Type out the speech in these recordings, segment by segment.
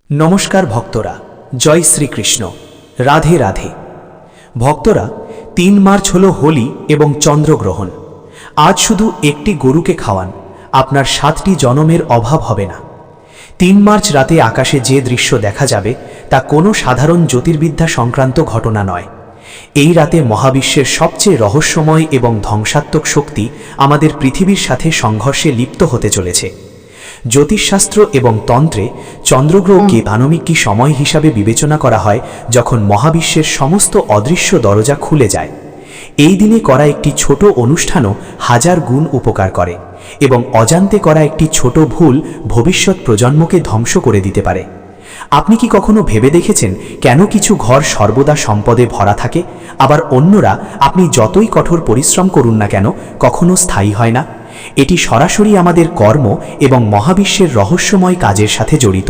নমস্কার ভক্তরা, জয় শ্রীকৃষ্ণ, রাধে রাধে। ভক্তরা, ৩ মার্চ হল হোলি এবং চন্দ্রগ্রহণ। আজ শুধু একটি গরুকে খাওয়ান, আপনার 7টি জনমের অভাব হবে না। ৩ মার্চ রাতে আকাশে যে দৃশ্য দেখা যাবে তা কোনো সাধারণ জ্যোতির্বিদ্যা সংক্রান্ত ঘটনা নয়। এই রাতে মহাবিশ্বের সবচেয়ে রহস্যময় এবং ধ্বংসাত্মক শক্তি আমাদের পৃথিবীর সাথে সংঘর্ষে লিপ্ত হতে চলেছে। জ্যোতিষশাস্ত্র এবং তন্ত্রে চন্দ্রগ্রহণকে আনুমানিক সময় হিসাবে বিবেচনা করা হয় যখন মহাবিশ্বের সমস্ত অদৃশ্য দরজা খুলে যায়। এই দিনে করা একটি ছোট অনুষ্ঠানও 1000 গুণ উপকার করে এবং অজান্তে করা একটি ছোট ভুল ভবিষ্যৎ প্রজন্মকে ধ্বংস করে দিতে পারে। আপনি কি কখনো ভেবে দেখেছেন কেন কিছু ঘর সর্বদা সম্পদে ভরা থাকে, আবার অন্যরা আপনি যতই কঠোর পরিশ্রম করুন না কেন কখনো স্থায়ী হয় না? এটি সরাসরি আমাদের কর্ম এবং মহাবিশ্বের রহস্যময় কাজের সাথে জড়িত।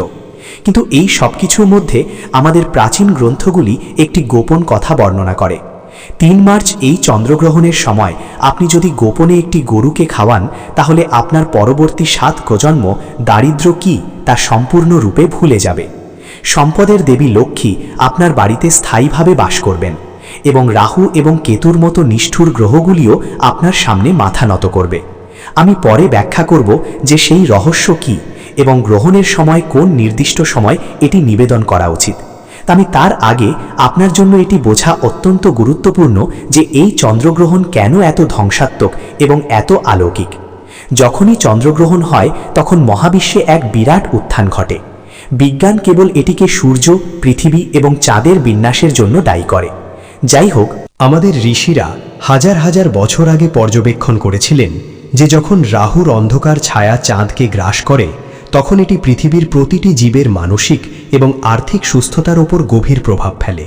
কিন্তু এই সব কিছুর মধ্যে আমাদের প্রাচীন গ্রন্থগুলি একটি গোপন কথা বর্ণনা করে। ৩ মার্চ এই চন্দ্রগ্রহণের সময় আপনি যদি গোপনে একটি গরুকে খাওয়ান, তাহলে আপনার পরবর্তী 7 প্রজন্ম দারিদ্র্য কি তা সম্পূর্ণরূপে ভুলে যাবে। সম্পদের দেবী লক্ষ্মী আপনার বাড়িতে স্থায়ীভাবে বাস করবেন এবং রাহু এবং কেতুর মতো নিষ্ঠুর গ্রহগুলিও আপনার সামনে মাথা নত করবে। আমি পরে ব্যাখ্যা করব যে সেই রহস্য কি এবং গ্রহণের সময় কোন নির্দিষ্ট সময় এটি নিবেদন করা উচিত। আমি তার আগে আপনার জন্য এটি বোঝা অত্যন্ত গুরুত্বপূর্ণ যে এই চন্দ্রগ্রহণ কেন এত ধ্বংসাত্মক এবং এত অলৌকিক। যখনই চন্দ্রগ্রহণ হয় তখন মহাবিশ্বে এক বিরাট উত্থান ঘটে। বিজ্ঞান কেবল এটিকে সূর্য, পৃথিবী এবং চাঁদের বিন্যাসের জন্য দায়ী করে। যাই হোক, আমাদের ঋষিরা হাজার হাজার বছর আগে পর্যবেক্ষণ করেছিলেন যে যখন রাহুর অন্ধকার ছায়া চাঁদকে গ্রাস করে তখন এটি পৃথিবীর প্রতিটি জীবের মানসিক এবং আর্থিক সুস্থতার ওপর গভীর প্রভাব ফেলে।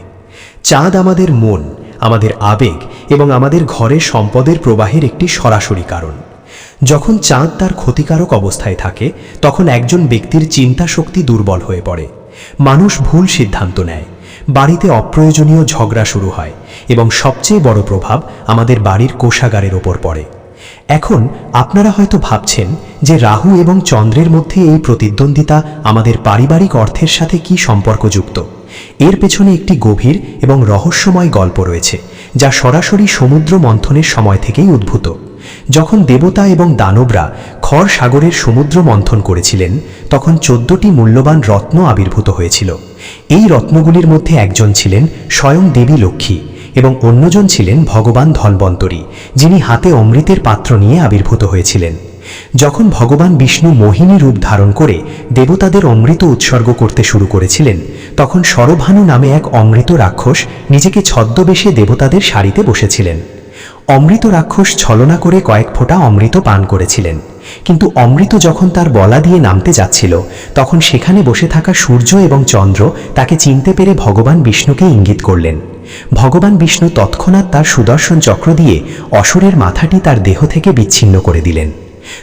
চাঁদ আমাদের মন, আমাদের আবেগ এবং আমাদের ঘরের সম্পদের প্রবাহের একটি সরাসরি কারণ। যখন চাঁদ তার ক্ষতিকারক অবস্থায় থাকে তখন একজন ব্যক্তির চিন্তা শক্তি দুর্বল হয়ে পড়ে, মানুষ ভুল সিদ্ধান্ত নেয়, বাড়িতে অপ্রয়োজনীয় ঝগড়া শুরু হয় এবং সবচেয়ে বড় প্রভাব আমাদের বাড়ির কোষাগারের ওপর পড়ে। এখন আপনারা হয়তো ভাবছেন যে রাহু এবং চন্দ্রের মধ্যে এই প্রতিদ্বন্দ্বিতা আমাদের পারিবারিক অর্থের সাথে কি সম্পর্কযুক্ত। এর পেছনে একটি গভীর এবং রহস্যময় গল্প রয়েছে যা সরাসরি সমুদ্র মন্থনের সময় থেকেই উদ্ভূত। যখন দেবতা এবং দানবরা খর সাগরের সমুদ্র মন্থন করেছিলেন তখন 14টি মূল্যবান রত্ন আবির্ভূত হয়েছিল। এই রত্নগুলির মধ্যে একজন ছিলেন স্বয়ং দেবী লক্ষ্মী এবং অন্যজন ছিলেন ভগবান ধন্বন্তরী, যিনি হাতে অমৃতের পাত্র নিয়ে আবির্ভূত হয়েছিলেন। যখন ভগবান বিষ্ণু মোহিনী রূপ ধারণ করে দেবতাদের অমৃত উৎসর্গ করতে শুরু করেছিলেন তখন শরভানু নামে এক অমৃত রাক্ষস নিজেকে ছদ্মবেশে দেবতাদের সারিতে বসেছিলেন। অমৃত রাক্ষস ছলনা করে কয়েক ফোঁটা অমৃত পান করেছিলেন, কিন্তু অমৃত যখন তার গলা দিয়ে নামতে যাচ্ছিল তখন সেখানে বসে থাকা সূর্য এবং চন্দ্র তাকে চিনতে পেরে ভগবান বিষ্ণুকে ইঙ্গিত করলেন। ভগবান বিষ্ণু তৎক্ষণাৎ তার সুদর্শন চক্র দিয়ে অসুরের মাথাটি তার দেহ থেকে বিচ্ছিন্ন করে দিলেন।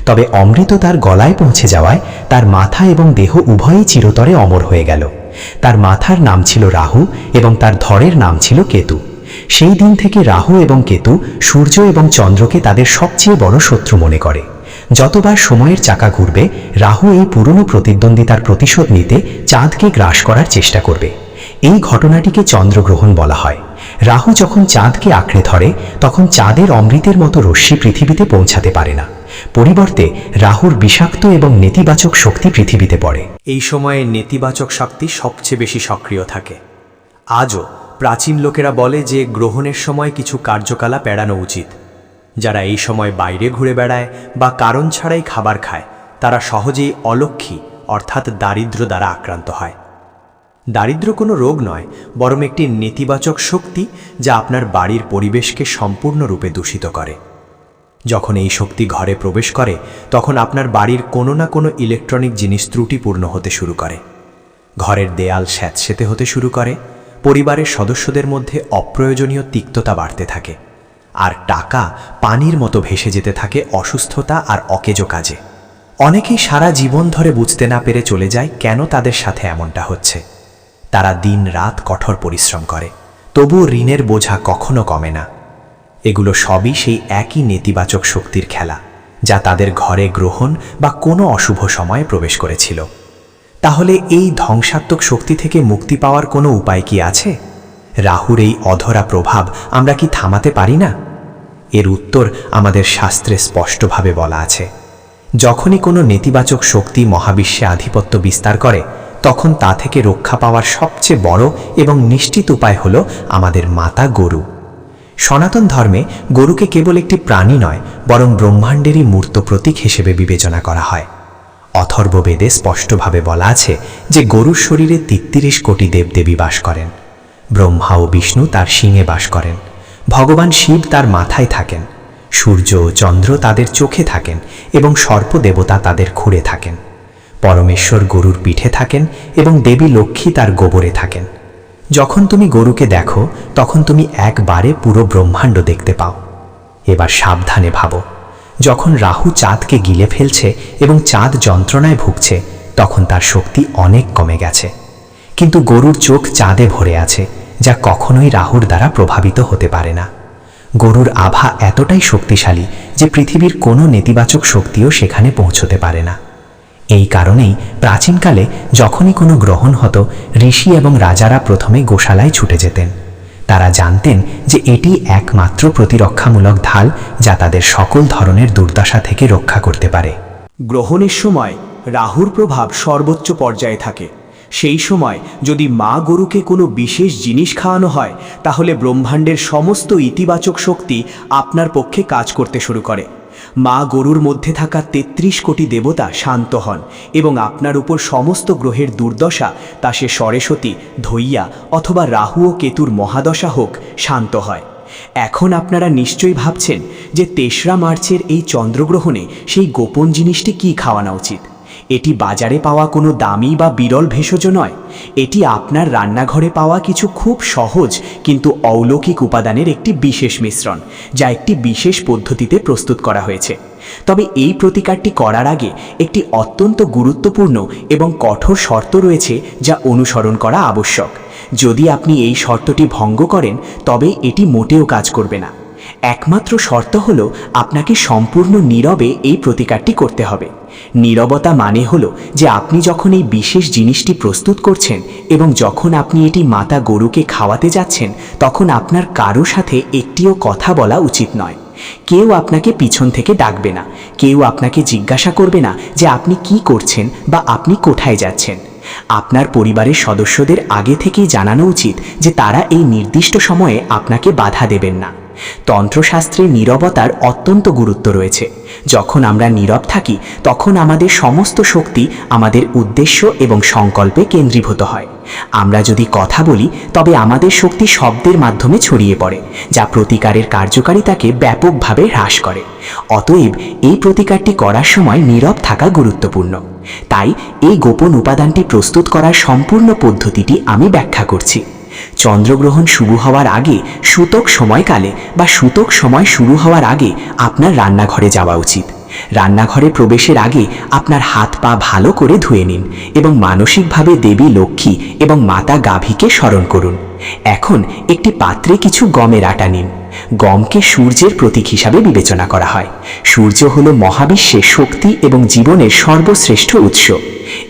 তবে অমৃত তার গলায় পৌঁছে যাওয়ায় তার মাথা এবং দেহ উভয়ই চিরতরে অমর হয়ে গেল। তার মাথার নাম ছিল রাহু এবং তার ধড়ের নাম ছিল কেতু। সেই দিন থেকে রাহু এবং কেতু সূর্য এবং চন্দ্রকে তাদের সবচেয়ে বড় শত্রু মনে করে। যতবার সময়ের চাকা ঘুরবে রাহু এই পুরনো প্রতিদ্বন্দ্বিতার প্রতিশোধ নিতে চাঁদকে গ্রাস করার চেষ্টা করবে। এই ঘটনাটিকে চন্দ্রগ্রহণ বলা হয়। রাহু যখন চাঁদকে আঁকড়ে ধরে তখন চাঁদের অমৃতের মতো রশ্মি পৃথিবীতে পৌঁছাতে পারে না, পরিবর্তে রাহুর বিষাক্ত এবং নেতিবাচক শক্তি পৃথিবীতে পড়ে। এই সময়ে নেতিবাচক শক্তি সবচেয়ে বেশি সক্রিয় থাকে। আজও প্রাচীন লোকেরা বলে যে গ্রহণের সময় কিছু কার্যকলাপ এড়ানো উচিত। যারা এই সময় বাইরে ঘুরে বেড়ায় বা কারণ ছাড়াই খাবার খায় তারা সহজেই অলক্ষ্মী অর্থাৎ দারিদ্র্য দ্বারা আক্রান্ত হয়। দারিদ্র্য কোনো রোগ নয়, বরং একটি নেতিবাচক শক্তি যা আপনার বাড়ির পরিবেশকে সম্পূর্ণরূপে দূষিত করে। যখন এই শক্তি ঘরে প্রবেশ করে তখন আপনার বাড়ির কোনো না কোনো ইলেকট্রনিক জিনিস ত্রুটিপূর্ণ হতে শুরু করে, ঘরের দেয়াল স্যাঁতসেঁতে হতে শুরু করে, পরিবারের সদস্যদের মধ্যে অপ্রয়োজনীয় তিক্ততা বাড়তে থাকে, আর টাকা পানির মতো ভেসে যেতে থাকে অসুস্থতা আর অকেজো কাজে। অনেকেই সারা জীবন ধরে বুঝতে না পেরে চলে যায় কেন তাদের সাথে এমনটা হচ্ছে। তারা দিন রাত কঠোর পরিশ্রম করে, তবুও ঋণের বোঝা কখনো কমে না। এগুলো সবই সেই একই নেতিবাচক শক্তির খেলা যা তাদের ঘরে গ্রহণ বা কোনো অশুভ সময়ে প্রবেশ করেছিল। তাহলে এই ধ্বংসাত্মক শক্তি থেকে মুক্তি পাওয়ার কোনো উপায় কি আছে? রাহুর এই অধরা প্রভাব আমরা কি থামাতে পারি না? এর উত্তর আমাদের শাস্ত্রে স্পষ্টভাবে বলা আছে। যখনই কোনো নেতিবাচক শক্তি মহাবিশ্বে আধিপত্য বিস্তার করে, তখন তা থেকে রক্ষা পাওয়ার সবচেয়ে বড় এবং নিশ্চিত উপায় হল আমাদের মাতা গরু। সনাতন ধর্মে গরুকে কেবল একটি প্রাণী নয়, বরং ব্রহ্মাণ্ডেরই মূর্ত প্রতীক হিসেবে বিবেচনা করা হয়। অথর্ববেদে স্পষ্টভাবে বলা আছে যে গরুর শরীরে ৩৩ কোটি দেবদেবী বাস করেন। ব্রহ্মা ও বিষ্ণু তার শিঙে বাস করেন, ভগবান শিব তার মাথায় থাকেন, সূর্য ও চন্দ্র তাদের চোখে থাকেন এবং সর্পদেবতা তাদের খুঁড়ে থাকেন। পরমেশ্বর গরুর পিঠে থাকেন এবং দেবী লক্ষ্মী তার গোবরে থাকেন। যখন তুমি গরুকে দেখো, তখন তুমি একবারে পুরো ব্রহ্মাণ্ড দেখতে পাও। এবার সাবধানে ভাবো, যখন রাহু চাঁদকে গিলে ফেলছে এবং চাঁদ যন্ত্রণায় ভুগছে, তখন তার শক্তি অনেক কমে গেছে। কিন্তু গরুর চোখ চাঁদে ভরে আছে, যা কখনোই রাহুর দ্বারা প্রভাবিত হতে পারে না। গরুর আভা এতটাই শক্তিশালী যে পৃথিবীর কোনো নেতিবাচক শক্তিও সেখানে পৌঁছতে পারে না। এই কারণেই প্রাচীনকালে যখনই কোনো গ্রহণ হতো, ঋষি এবং রাজারা প্রথমে গোশালায় ছুটে যেতেন। তারা জানতেন যে এটি একমাত্র প্রতিরক্ষামূলক ঢাল যা তাদের সকল ধরনের দুর্দশা থেকে রক্ষা করতে পারে। গ্রহণের সময় রাহুর প্রভাব সর্বোচ্চ পর্যায়ে থাকে। সেই সময় যদি মা গরুকে কোনো বিশেষ জিনিস খাওয়ানো হয়, তাহলে ব্রহ্মাণ্ডের সমস্ত ইতিবাচক শক্তি আপনার পক্ষে কাজ করতে শুরু করে। মা গরুর মধ্যে থাকা ৩৩ কোটি দেবতা শান্ত হন এবং আপনার উপর সমস্ত গ্রহের দুর্দশা, তা সে সরস্বতী, ধৈয়া অথবা রাহু ও কেতুর মহাদশা হোক, শান্ত হয়। এখন আপনারা নিশ্চয়ই ভাবছেন যে ৩রা মার্চের এই চন্দ্রগ্রহণে সেই গোপন জিনিসটি কি খাওয়ানো উচিত। এটি বাজারে পাওয়া কোনো দামি বা বিরল ভেষজ নয়। এটি আপনার রান্নাঘরে পাওয়া কিছু খুব সহজ কিন্তু অলৌকিক উপাদানের একটি বিশেষ মিশ্রণ, যা একটি বিশেষ পদ্ধতিতে প্রস্তুত করা হয়েছে। তবে এই প্রতিকারটি করার আগে একটি অত্যন্ত গুরুত্বপূর্ণ এবং কঠোর শর্ত রয়েছে, যা অনুসরণ করা আবশ্যক। যদি আপনি এই শর্তটি ভঙ্গ করেন, তবে এটি মোটেও কাজ করবে না। একমাত্র শর্ত হলো আপনাকে সম্পূর্ণ নীরবে এই প্রতিকারটি করতে হবে। নীরবতা মানে হলো যে আপনি যখন এই বিশেষ জিনিসটি প্রস্তুত করছেন এবং যখন আপনি এটি মাতা গরুকে খাওয়াতে যাচ্ছেন, তখন আপনার কারো সাথে একটিও কথা বলা উচিত নয়। কেউ আপনাকে পিছন থেকে ডাকবে না, কেউ আপনাকে জিজ্ঞাসা করবে না যে আপনি কি করছেন বা আপনি কোথায় যাচ্ছেন। আপনার পরিবারের সদস্যদের আগে থেকেই জানানো উচিত যে তারা এই নির্দিষ্ট সময়ে আপনাকে বাধা দেবেন না। তন্ত্রশাস্ত্রে নীরবতার অত্যন্ত গুরুত্ব রয়েছে। যখন আমরা নীরব থাকি, তখন আমাদের সমস্ত শক্তি আমাদের উদ্দেশ্য এবং সংকল্পে কেন্দ্রীভূত হয়। আমরা যদি কথা বলি, তবে আমাদের শক্তি শব্দের মাধ্যমে ছড়িয়ে পড়ে, যা প্রতিকারের কার্যকারিতাকে ব্যাপকভাবে হ্রাস করে। অতএব এই প্রতিকারটি করার সময় নীরব থাকা গুরুত্বপূর্ণ। তাই এই গোপন উপাদানটি প্রস্তুত করার সম্পূর্ণ পদ্ধতিটি আমি ব্যাখ্যা করছি। চন্দ্রগ্রহণ শুরু হওয়ার আগে সূতক সময়কালে বা সূতক সময় শুরু হওয়ার আগে আপনার রান্নাঘরে যাওয়া উচিত। রান্নাঘরে প্রবেশের আগে আপনার হাত পা ভালো করে ধুয়ে নিন এবং মানসিকভাবে দেবী লক্ষ্মী এবং মাতা গাভীকে স্মরণ করুন। এখন একটি পাত্রে কিছু গমের আটা নিন। গমকে সূর্যের প্রতীক হিসাবে বিবেচনা করা হয়। সূর্য হল মহাবিশ্বে শক্তি এবং জীবনের সর্বশ্রেষ্ঠ উৎস।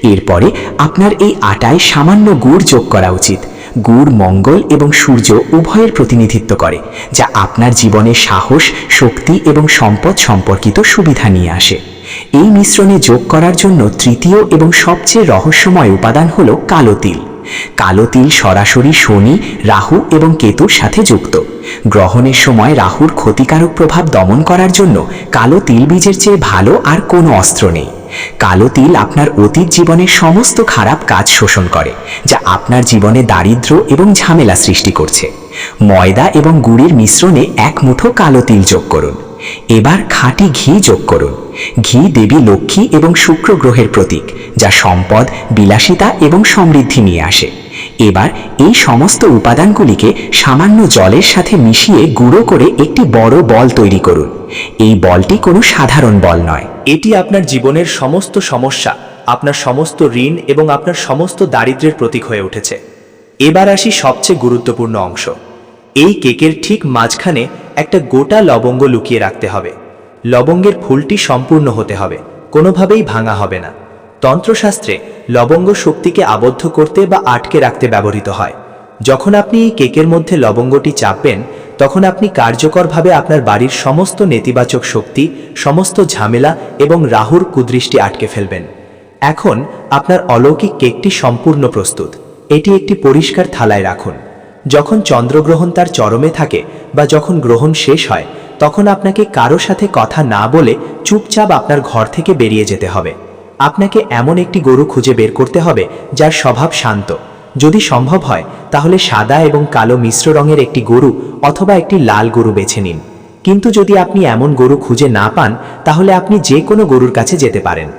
এরপরে আপনার এই আটায় সামান্য গুড় যোগ করা উচিত। গুড় মঙ্গল এবং সূর্য উভয়ের প্রতিনিধিত্ব করে, যা আপনার জীবনে সাহস, শক্তি এবং সম্পদ সম্পর্কিত সুবিধা নিয়ে আসে। এই মিশ্রণে যোগ করার জন্য তৃতীয় এবং সবচেয়ে রহস্যময় উপাদান হল কালো তিল। কালো তিল সরাসরি শনি, রাহু এবং কেতুর সাথে যুক্ত। গ্রহণের সময় রাহুর ক্ষতিকারক প্রভাব দমন করার জন্য কালো তিল বীজের চেয়ে ভালো আর কোনো অস্ত্র নেই। কালো তিল আপনার অতীত জীবনের সমস্ত খারাপ কাজ শোষণ করে, যা আপনার জীবনে দারিদ্র্য এবং ঝামেলা সৃষ্টি করছে। ময়দা এবং গুড়ের মিশ্রণে এক মুঠো কালো তিল যোগ করুন। এবার খাঁটি ঘি যোগ করুন। ঘি দেবী লক্ষ্মী এবং শুক্র গ্রহের প্রতীক, যা সম্পদ, বিলাসিতা এবং সমৃদ্ধি নিয়ে আসে। এবার এই সমস্ত উপাদানগুলিকে সামান্য জলের সাথে মিশিয়ে গুঁড়ো করে একটি বড় বল তৈরি করুন। এই বলটি কোনো সাধারণ বল নয়। এটি আপনার জীবনের সমস্ত সমস্যা, আপনার সমস্ত ঋণ এবং আপনার সমস্ত দারিদ্র্যের প্রতীক হয়ে উঠেছে। এবার আসি সবচেয়ে গুরুত্বপূর্ণ অংশ। এই কেকের ঠিক মাঝখানে একটা গোটা লবঙ্গ লুকিয়ে রাখতে হবে। লবঙ্গের ফুলটি সম্পূর্ণ হতে হবে, কোনোভাবেই ভাঙা হবে না। তন্ত্রশাস্ত্রে লবঙ্গ শক্তিকে আবদ্ধ করতে বা আটকে রাখতে ব্যবহৃত হয়। যখন আপনি এই কেকের মধ্যে লবঙ্গটি চাপবেন, তখন আপনি কার্যকরভাবে আপনার বাড়ির সমস্ত নেতিবাচক শক্তি, সমস্ত ঝামেলা এবং রাহুর কুদৃষ্টি আটকে ফেলবেন। এখন আপনার অলৌকিক কেকটি সম্পূর্ণ প্রস্তুত। এটি একটি পরিষ্কার থালায় রাখুন। যখন চন্দ্রগ্রহণ তার চরমে থাকে বা যখন গ্রহণ শেষ হয়, তখন আপনাকে কারো সাথে কথা না বলে চুপচাপ আপনার ঘর থেকে বেরিয়ে যেতে হবে। আপনাকে এমন একটি গরু খুঁজে বের করতে হবে যার স্বভাব শান্ত। যদি সম্ভব হয় তাহলে সাদা এবং কালো মিশ্র রঙের একটি গরু অথবা একটি লাল গরু বেছে নিন। কিন্তু যদি আপনি এমন গরু খুঁজে না পান, তাহলে আপনি যে কোনো গরুর কাছে যেতে পারেন।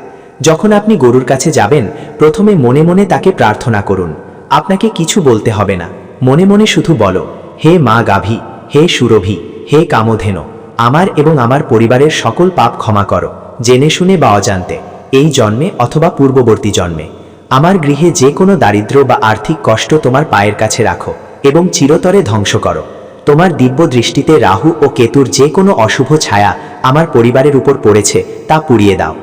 যখন আপনি গরুর কাছে যাবেন, প্রথমে মনে মনে তাকে প্রার্থনা করুন। আপনাকে কিছু বলতে হবে না, মনে মনে শুধু বলো, হে মা গাভী, হে সুরভি, হে কামধেনু, আমার এবং আমার পরিবারের সকল পাপ ক্ষমা করো, জেনে শুনে বা অজান্তে, এই জন্মে অথবা পূর্ববর্তী জন্মে। আমার গৃহে যে কোনো দারিদ্র্য বা আর্থিক কষ্ট তোমার পায়ের কাছে রাখো এবং চিরতরে ধ্বংস করো। তোমার দিব্য দৃষ্টিতে রাহু ও কেতুর যে কোনো অশুভ ছায়া আমার পরিবারের উপর পড়েছে তা পুড়িয়ে দাও।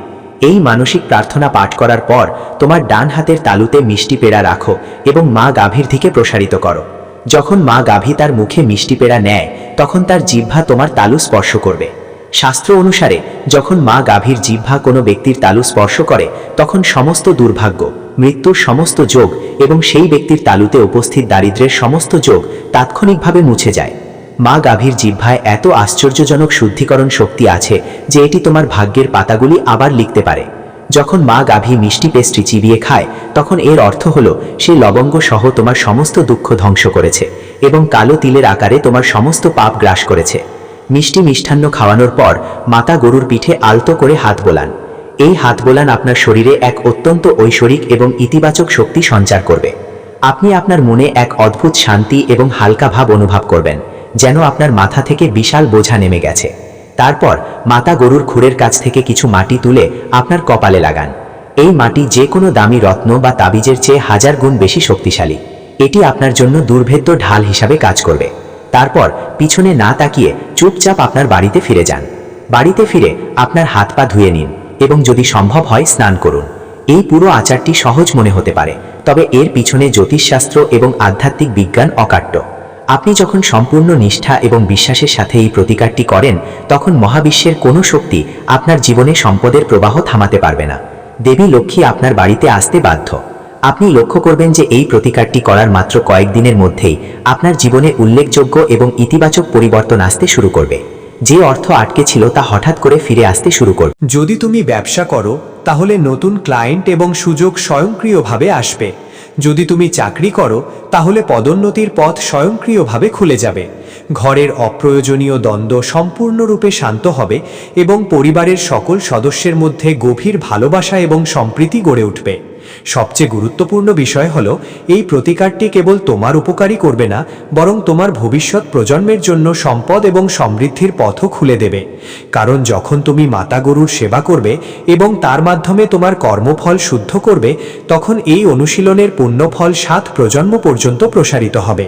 এই মানসিক প্রার্থনা পাঠ করার পর তোমার ডান হাতের তালুতে মিষ্টি পেড়া রাখো এবং মা গাভীর দিকে প্রসারিত করো। যখন মা গাভী তার মুখে মিষ্টি পেড়া নেয়, তখন তার জিহ্বা তোমার তালু স্পর্শ করবে। শাস্ত্র অনুসারে যখন মা গাভীর জিহ্বা কোনো ব্যক্তির তালু স্পর্শ করে, তখন সমস্ত দুর্ভাগ্য, মৃত্যুর সমস্ত যোগ এবং সেই ব্যক্তির তালুতে উপস্থিত দারিদ্র্যের সমস্ত যোগ তাৎক্ষণিকভাবে মুছে যায়। মা গাভীর জিহ্বায় এত আশ্চর্যজনক শুদ্ধিকরণ শক্তি আছে যে এটি তোমার ভাগ্যের পাতাগুলি আবার লিখতে পারে। যখন মা গাভী মিষ্টি পেস্ট্রি চিবিয়ে খায়, তখন এর অর্থ হলো সে লবঙ্গ সহ তোমার সমস্ত দুঃখ ধ্বংস করেছে এবং কালো তিলের আকারে তোমার সমস্ত পাপ গ্রাস করেছে। মিষ্টি মিষ্টান্ন খাওয়ানোর পর মাতা গরুর পিঠে আলতো করে হাত বোলান। এই হাত বোলান আপনার শরীরে এক অত্যন্ত ঐশ্বরিক এবং ইতিবাচক শক্তি সঞ্চার করবে। আপনি আপনার মনে এক অদ্ভুত শান্তি এবং হালকা ভাব অনুভব করবেন, যেন আপনার মাথা থেকে বিশাল বোঝা নেমে গেছে। তারপর মাতা গরুর খুরের কাছ থেকে কিছু মাটি তুলে আপনার কপালে লাগান। এই মাটি যে কোনো দামি রত্ন বা তাবিজের চেয়ে 1000 গুণ বেশি শক্তিশালী। এটি আপনার জন্য দুর্ভেদ্য ঢাল হিসাবে কাজ করবে। তারপর পিছনে না তাকিয়ে চুপচাপ আপনার বাড়িতে ফিরে যান। বাড়িতে ফিরে আপনার হাত পা ধুয়ে নিন এবং যদি সম্ভব হয় স্নান করুন। এই পুরো আচারটি সহজ মনে হতে পারে, তবে এর পিছনে জ্যোতিষশাস্ত্র এবং আধ্যাত্মিক বিজ্ঞান অকাট্য। আপনি যখন সম্পূর্ণ নিষ্ঠা এবং বিশ্বাসের সাথে এই প্রতিকারটি করেন, তখন মহাবিশ্বের কোনো শক্তি আপনার জীবনে সম্পদের প্রবাহ থামাতে পারবে না। দেবী লক্ষ্মী আপনার বাড়িতে আসতে বাধ্য। আপনি লক্ষ্য করবেন যে এই প্রতিকারটি করার মাত্র কয়েকদিনের মধ্যেই আপনার জীবনে উল্লেখযোগ্য এবং ইতিবাচক পরিবর্তন আসতে শুরু করবে। যে অর্থ আটকে ছিল তা হঠাৎ করে ফিরে আসতে শুরু করবে। যদি তুমি ব্যবসা করো, তাহলে নতুন ক্লায়েন্ট এবং সুযোগ স্বয়ংক্রিয়ভাবে আসবে। যদি তুমি চাকরি করো, তাহলে পদোন্নতির পথ স্বয়ংক্রিয়ভাবে খুলে যাবে। ঘরের অপ্রয়োজনীয় দ্বন্দ্ব সম্পূর্ণরূপে শান্ত হবে এবং পরিবারের সকল সদস্যের মধ্যে গভীর ভালোবাসা এবং সম্প্রীতি গড়ে উঠবে। সবচেয়ে গুরুত্বপূর্ণ বিষয় হলো, এই প্রতিকারটি কেবল তোমার উপকারই করবে না, বরং তোমার ভবিষ্যৎ প্রজন্মের জন্য সম্পদ এবং সমৃদ্ধির পথও খুলে দেবে। কারণ যখন তুমি মাতা গরুর সেবা করবে এবং তার মাধ্যমে তোমার কর্মফল শুদ্ধ করবে, তখন এই অনুশীলনের পুণ্যফল 7 প্রজন্ম পর্যন্ত প্রসারিত হবে।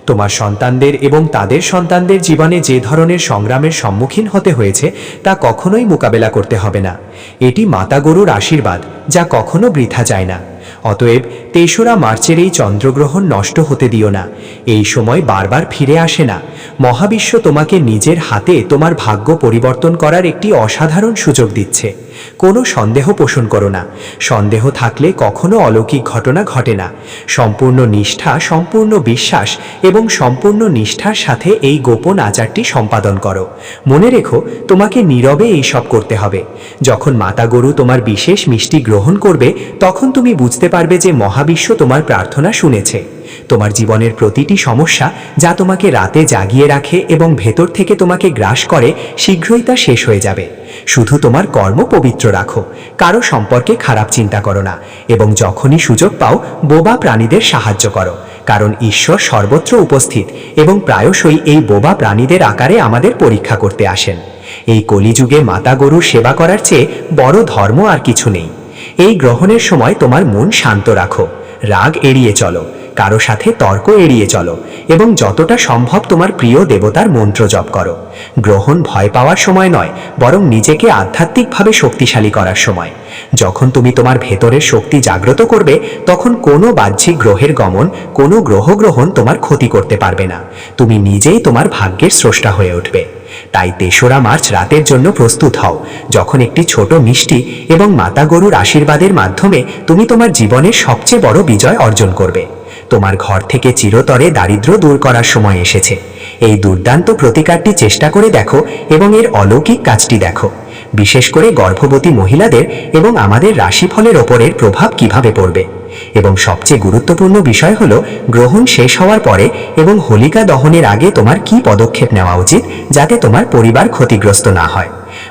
তোমার সন্তানদের এবং তাদের সন্তানদের জীবনে যে ধরনের সংগ্রামের সম্মুখীন হতে হয়েছে, তা কখনোই মোকাবেলা করতে হবে না। এটি মাতা গরুর আশীর্বাদ, যা কখনো বৃথা যায় না। অতএব ৩রা মার্চের এই চন্দ্রগ্রহণ নষ্ট হতে দিও না। এই সময় বারবার ফিরে আসে না। মহাবিশ্ব তোমাকে নিজের হাতে তোমার ভাগ্য পরিবর্তন করার একটি অসাধারণ সুযোগ দিচ্ছে। কোনো সন্দেহ পোষণ করো না। সন্দেহ থাকলে কখনো অলৌকিক ঘটনা ঘটে না। সম্পূর্ণ নিষ্ঠা, সম্পূর্ণ বিশ্বাস এবং সম্পূর্ণ নিষ্ঠার সাথে এই গোপন আচারটি সম্পাদন করো। মনে রেখো, তোমাকে নীরবে এইসব করতে হবে। যখন মাতা গরু তোমার বিশেষ মিষ্টি গ্রহণ করবে, তখন তুমি বুঝতে পারবে যে মহাবিশ্ব তোমার প্রার্থনা শুনেছে। তোমার জীবনের প্রতিটি সমস্যা যা তোমাকে রাতে জাগিয়ে রাখে এবং ভেতর থেকে তোমাকে গ্রাস করে, শীঘ্রই তা শেষ হয়ে যাবে। শুধু তোমার কর্ম পবিত্র রাখো, কারো সম্পর্কে খারাপ চিন্তা করো না এবং যখনই সুযোগ পাও বোবা প্রাণীদের সাহায্য করো, কারণ ঈশ্বর সর্বত্র উপস্থিত এবং প্রায়শই এই বোবা প্রাণীদের আকারে আমাদের পরীক্ষা করতে আসেন। এই কলিযুগে মাতা গরুর সেবা করার চেয়ে বড় ধর্ম আর কিছু নেই। এই গ্রহণের সময় তোমার মন শান্ত রাখো, রাগ এড়িয়ে চলো, কারো সাথে তর্ক এড়িয়ে চলো এবং যতটা সম্ভব তোমার প্রিয় দেবতার মন্ত্র জপ করো। গ্রহণ ভয় পাওয়ার সময় নয়, বরং নিজেকে আধ্যাত্মিকভাবে শক্তিশালী করার সময়। যখন তুমি তোমার ভেতরের শক্তি জাগ্রত করবে, তখন কোনো বাহ্যিক গ্রহের গমন, কোনো গ্রহগ্রহণ তোমার ক্ষতি করতে পারবে না। তুমি নিজেই তোমার ভাগ্যের স্রষ্টা হয়ে উঠবে। তাই ৩রা মার্চ রাতের জন্য প্রস্তুত হও, যখন একটি ছোট মিষ্টি এবং মাতা গরুর আশীর্বাদের মাধ্যমে তুমি তোমার জীবনের সবচেয়ে বড় বিজয় অর্জন করবে। তোমার ঘর থেকে চিরতরে দারিদ্র্য দূর করার সময় এসেছে। এই দুর্দান্ত প্রতিকারটি চেষ্টা করে দেখো এবং এর অলৌকিক কাজটি দেখো। বিশেষ করে গর্ভবতী মহিলাদের এবং আমাদের রাশিফলের ওপরের প্রভাব কিভাবে পড়বে। এবং সবচেয়ে গুরুত্বপূর্ণ বিষয় হলো, গ্রহণ শেষ হওয়ার পরে এবং হোলিকা দহনের আগে তোমার কি পদক্ষেপ নেওয়া উচিত যাতে তোমার পরিবার ক্ষতিগ্রস্ত না হয়।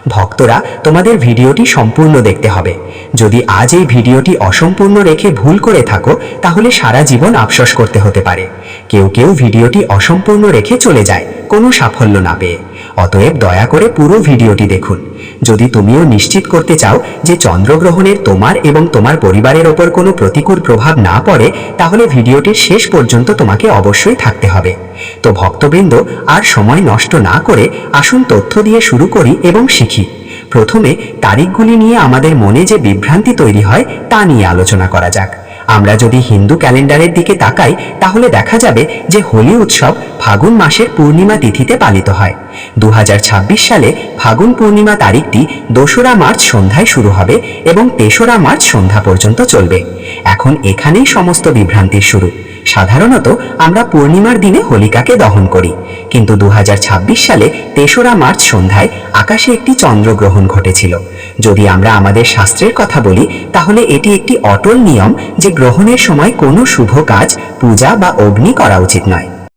ভক্তরা, তোমাদের ভিডিওটি সম্পূর্ণ দেখতে হবে। যদি আজ এই ভিডিওটি অসম্পূর্ণ রেখে ভুল করে থাকো, তাহলে সারা জীবন আফসোস করতে হতে পারে। কেউ কেউ ভিডিওটি অসম্পূর্ণ রেখে চলে যায় কোনো সাফল্য না পেয়ে। অতএব দয়া করে পুরো ভিডিওটি দেখুন। যদি তুমিও নিশ্চিত করতে চাও যে চন্দ্রগ্রহণের তোমার এবং তোমার পরিবারের ওপর কোনো প্রতিকূল প্রভাব না পড়ে, তাহলে ভিডিওটির শেষ পর্যন্ত তোমাকে অবশ্যই থাকতে হবে। তো ভক্তবৃন্দ, আর সময় নষ্ট না করে আসুন তথ্য দিয়ে শুরু করি এবং শিখি। প্রথমে তারিখগুলি নিয়ে আমাদের মনে যে বিভ্রান্তি তৈরি হয় তা নিয়ে আলোচনা করা যাক। আমরা যদি হিন্দু ক্যালেন্ডারের দিকে তাকাই, তাহলে দেখা যাবে যে হোলি উৎসব ফাগুন মাসের পূর্ণিমা তিথিতে পালিত হয়। 2026 সালে ফাগুন পূর্ণিমা তারিখটি 2রা মার্চ সন্ধ্যায় শুরু হবে এবং 3রা মার্চ সন্ধ্যা পর্যন্ত চলবে। এখন এখানেই সমস্ত বিভ্রান্তির শুরু। সাধারণত আমরা পূর্ণিমার দিনে হোলিকাকে দহন করি, কিন্তু 2026 সালে 3রা মার্চ সন্ধ্যায় আকাশে একটি চন্দ্রগ্রহণ ঘটেছিল। যদি আমরা আমাদের শাস্ত্রের কথা বলি, তাহলে এটি একটি অটল নিয়ম যে গ্রহণের সময় কোনো শুভ কাজ, পূজা বা অগ্নি করা উচিত নয়।